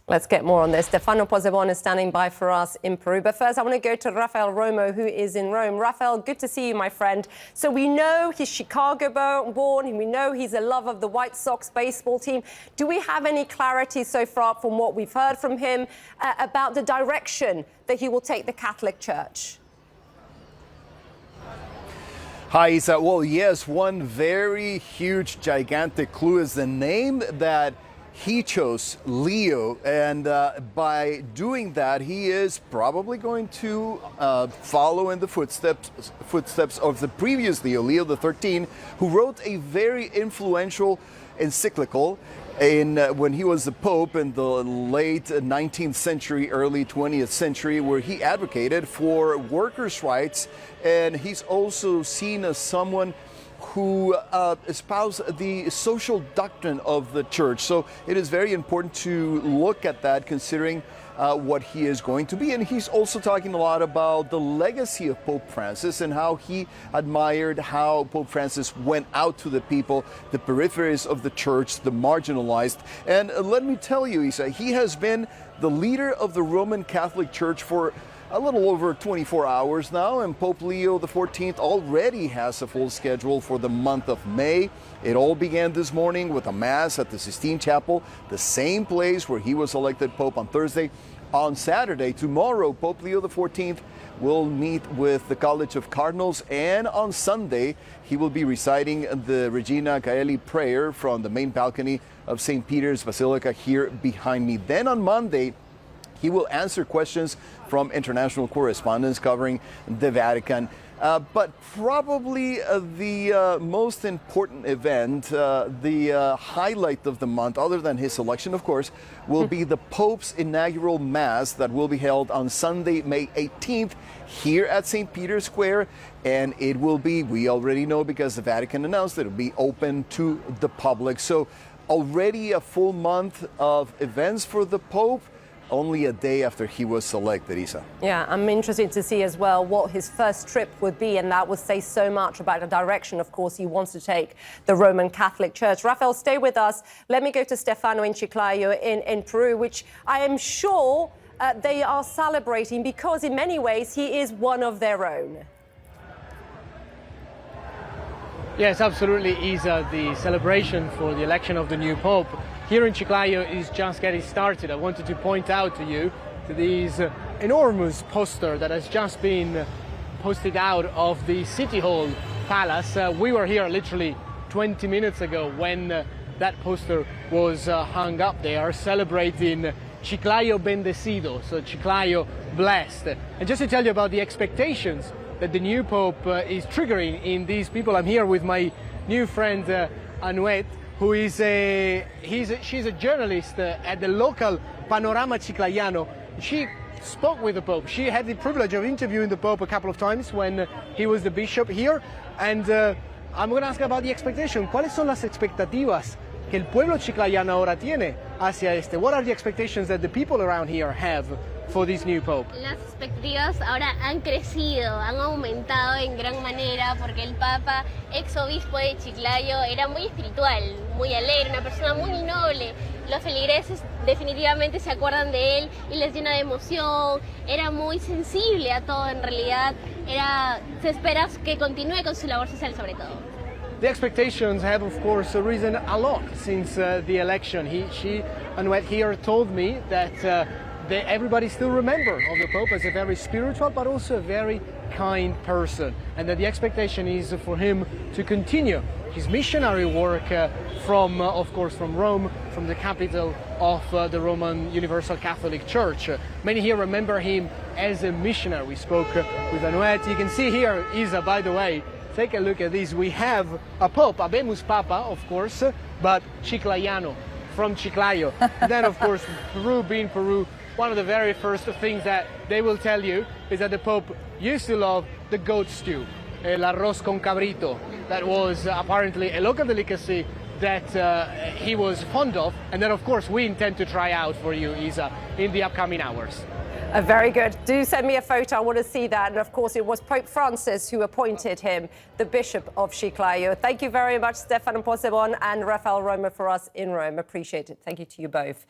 Let's get more on this. Stefano Pozzebon is standing by for us in Peru. But first, I want to go to Rafael Romo, who is in Rome. Rafael, good to see you, my friend. So we know he's Chicago-born, and we know he's a lover of the White Sox baseball team. Do we have any clarity so far from what we've heard from him about the direction that he will take the Catholic Church? Hi, Isa. Well, yes, one very huge, gigantic clue is the name that he chose, Leo, and by doing that, he is probably going to follow in the footsteps of the previous Leo, Leo XIII, who wrote a very influential encyclical when he was the Pope in the late 19th century, early 20th century, where he advocated for workers' rights, and he's also seen as someone who espoused the social doctrine of the church. So it is very important to look at that, considering what he is going to be. And he's also talking a lot about the legacy of Pope Francis and how he admired how Pope Francis went out to the people, the peripheries of the church, the marginalized. And let me tell you, Isa, he has been the leader of the Roman Catholic Church for a little over 24 hours now, and Pope Leo XIV already has a full schedule for the month of May. It all began this morning with a Mass at the Sistine Chapel, the same place where he was elected Pope on Thursday. On Saturday, tomorrow, Pope Leo XIV will meet with the College of Cardinals, and on Sunday, he will be reciting the Regina Caeli prayer from the main balcony of St. Peter's Basilica here behind me. Then on Monday, he will answer questions from international correspondents covering the Vatican. But probably the most important event, the highlight of the month, other than his election, of course, will be the Pope's inaugural Mass that will be held on Sunday, May 18th, here at St. Peter's Square. And it will be, we already know because the Vatican announced it will be open to the public. So already a full month of events for the Pope, only a day after he was selected, Isa. Yeah, I'm interested to see as well what his first trip would be, and that would say so much about the direction, of course, he wants to take the Roman Catholic Church. Rafael, stay with us. Let me go to Stefano in Chiclayo in Peru, which I am sure they are celebrating because in many ways he is one of their own. Yes, absolutely, Isa. The celebration for the election of the new Pope here in Chiclayo is just getting started. I wanted to point out to you this enormous poster that has just been posted out of the City Hall Palace. We were here literally 20 minutes ago when that poster was hung up there, celebrating Chiclayo Bendecido, so Chiclayo blessed. And just to tell you about the expectations that the new Pope is triggering in these people, I'm here with my new friend Anuet, who is she's a journalist at the local Panorama Chiclayano. She spoke with the Pope. She had the privilege of interviewing the Pope a couple of times when he was the bishop here. And I'm going to ask about the expectation. ¿Cuáles son las expectativas que el pueblo chiclayano ahora tiene hacia este? What are the expectations that the people around here have for this new Pope? Las expectativas ahora han crecido, han aumentado en gran manera porque el Papa, ex obispo de Chiclayo, era muy espiritual, muy alegre, una persona muy noble. Los feligreses definitivamente se acuerdan de él y les llena de emoción. Era muy sensible a todo en realidad. Se espera que continúe con su labor social sobre todo. The expectations have, of course, risen a lot since the election. She, Anuet here, told me that everybody still remembers of the Pope as a very spiritual but also a very kind person, and that the expectation is for him to continue his missionary work from, of course, from Rome, from the capital of the Roman Universal Catholic Church. Many here remember him as a missionary. We spoke with Anuet. You can see here, Isa, by the way, take a look at this. We have a Pope, Habemus Papa, of course, but Chiclayano, from Chiclayo. Then, of course, Peru being Peru, one of the very first things that they will tell you is that the Pope used to love the goat stew, el arroz con cabrito. That was apparently a local delicacy that he was fond of, and then of course we intend to try out for you, Isa, in the upcoming hours. Very good. Do send me a photo. I want to see that. And of course, it was Pope Francis who appointed him the Bishop of Chiclayo. Thank you very much, Stefano Pozzebon and Rafael Romo, for us in Rome. Appreciate it. Thank you to you both.